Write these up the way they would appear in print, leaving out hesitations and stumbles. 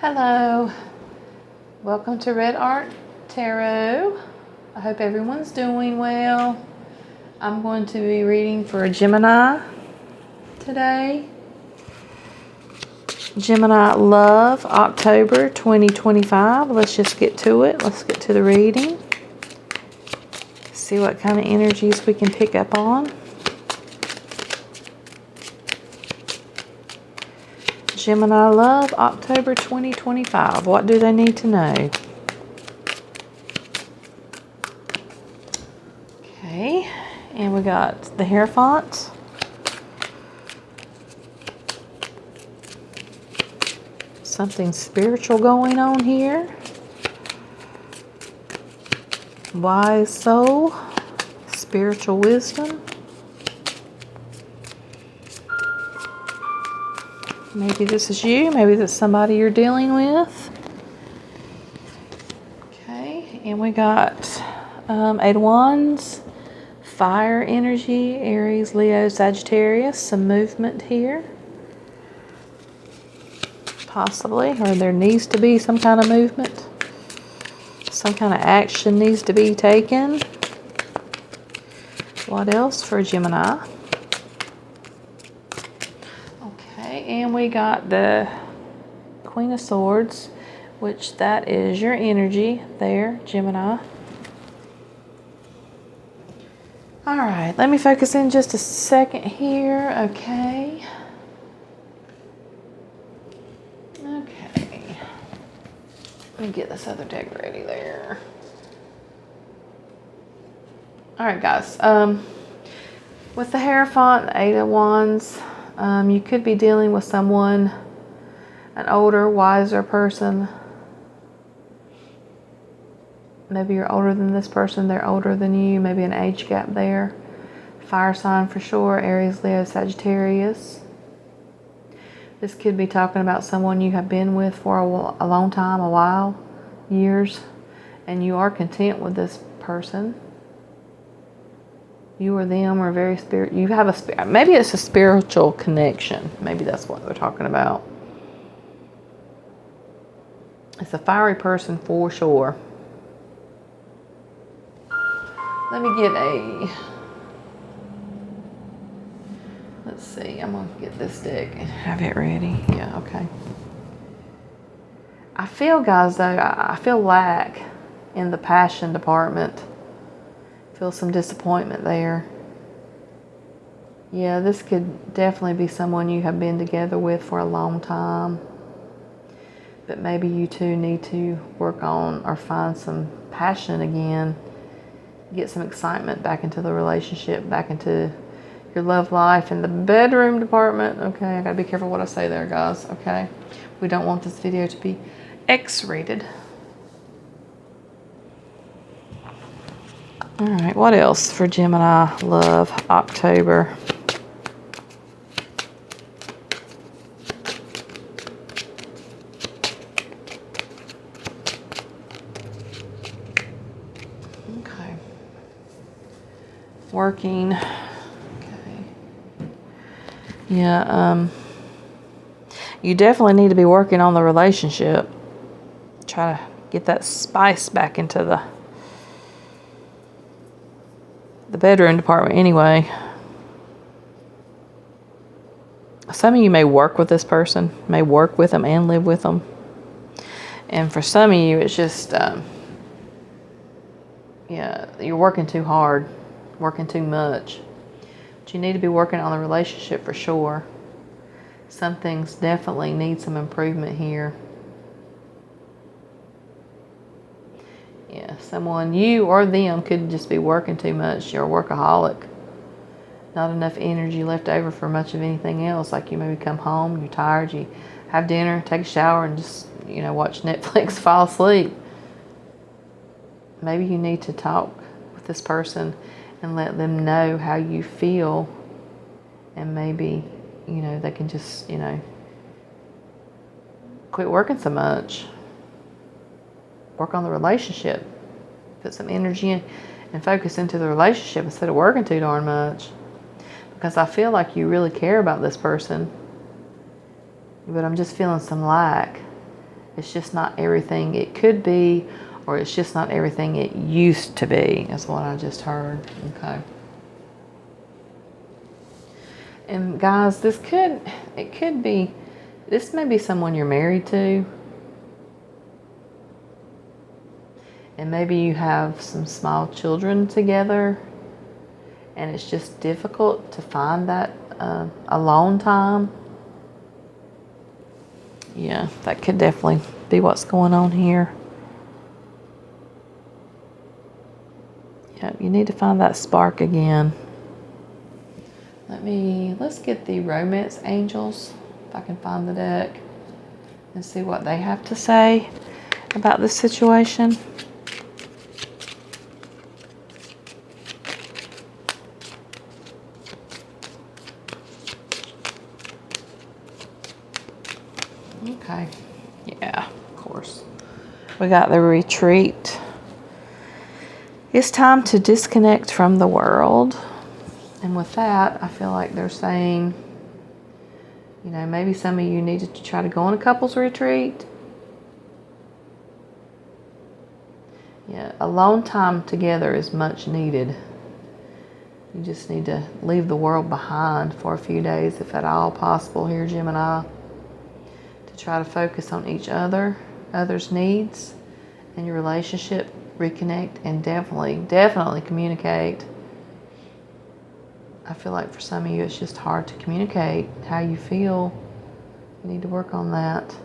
Hello, welcome to Red Art Tarot. I hope everyone's doing well. I'm going to be reading for a Gemini today. Gemini love, October 2025. Let's just get to it. Let's get to the reading. See what kind of energies we can pick up on. Gemini love, October 2025. What do they need to know? Okay, and we got the Hierophant. Something spiritual going on here. Wise soul, spiritual wisdom. Maybe this is you. Maybe this is somebody you're dealing with. Okay, and we got Eight of Wands, fire energy, Aries, Leo, Sagittarius. Some movement here. Possibly, or there needs to be some kind of movement. Some kind of action needs to be taken. What else for Gemini? Okay, and we got the Queen of Swords, which that is your energy there, Gemini. All right, let me focus in just a second here. Okay. Okay. Let me get this other deck ready there. All right, guys. With the Hierophant, the Eight of Wands, you could be dealing with someone, an older, wiser person. Maybe you're older than this person, they're older than you, maybe an age gap there. Fire sign for sure, Aries, Leo, Sagittarius. This could be talking about someone you have been with for a long time, a while, years, and you are content with this person. You or them are very you have a maybe it's a spiritual connection. Maybe that's what they're talking about. It's a fiery person for sure. Let me get let's see, I'm going to get this deck and have it ready. Yeah, okay. I feel, guys, though, I feel lack in the passion department. Feel some disappointment there. Yeah, this could definitely be someone you have been together with for a long time. But maybe you two need to work on or find some passion again. Get some excitement back into the relationship, back into your love life in the bedroom department. Okay, I gotta be careful what I say there, guys. Okay, we don't want this video to be X-rated. All right, what else for Gemini love, October? Okay. Working. Yeah, you definitely need to be working on the relationship. Try to get that spice back into the bedroom department anyway. Some of you may work with this person, may work with them and live with them. And for some of you, it's just, yeah, you're working too hard, working too much. You need to be working on the relationship for sure. Some things definitely need some improvement here. Yeah, someone, you or them, could just be working too much. You're a workaholic. Not enough energy left over for much of anything else. Like you maybe come home, you're tired, you have dinner, take a shower, and just, watch Netflix, fall asleep. Maybe you need to talk with this person and let them know how you feel, and maybe, they can just, quit working so much. Work on the relationship. Put some energy in and focus into the relationship instead of working too darn much. Because I feel like you really care about this person, but I'm just feeling some lack. It's just not everything it could be, or it's just not everything it used to be, is what I just heard. Okay. And guys, this may be someone you're married to. And maybe you have some small children together, and it's just difficult to find that alone time. Yeah, that could definitely be what's going on here. Yeah, you need to find that spark again. Let's get the romance angels, if I can find the deck, and see what they have to say about this situation. Okay, yeah, of course. We got the retreat. It's time to disconnect from the world. And with that, I feel like they're saying, you know, maybe some of you needed to try to go on a couples retreat. Yeah, alone time together is much needed. You just need to leave the world behind for a few days, if at all possible here, Gemini. To try to focus on each other's needs, and your relationship, reconnect, and definitely communicate. I feel like for some of you it's just hard to communicate how you feel. You need to work on that.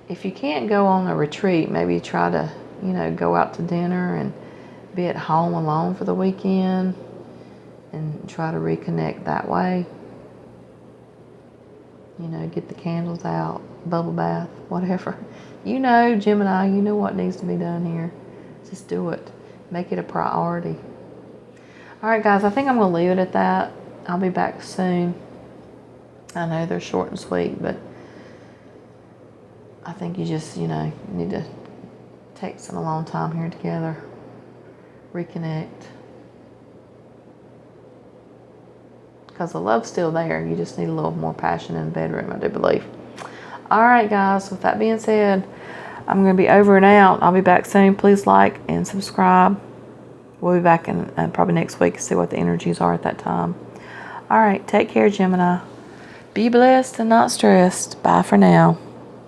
If you can't go on a retreat, maybe try to, you know, go out to dinner and be at home alone for the weekend and try to reconnect that way. You know, get the candles out, bubble bath, whatever. You know, Gemini, you know what needs to be done here. Just do it. Make it a priority. All right, guys, I think I'm going to leave it at that. I'll be back soon. I know they're short and sweet, but I think you just, you know, need to take some alone time here together. Reconnect. Because the love's still there. You just need a little more passion in the bedroom, I do believe. All right, guys, with that being said, I'm going to be over and out. I'll be back soon. Please like and subscribe. We'll be back in probably next week to see what the energies are at that time. All right, take care, Gemini. Be blessed and not stressed. Bye for now.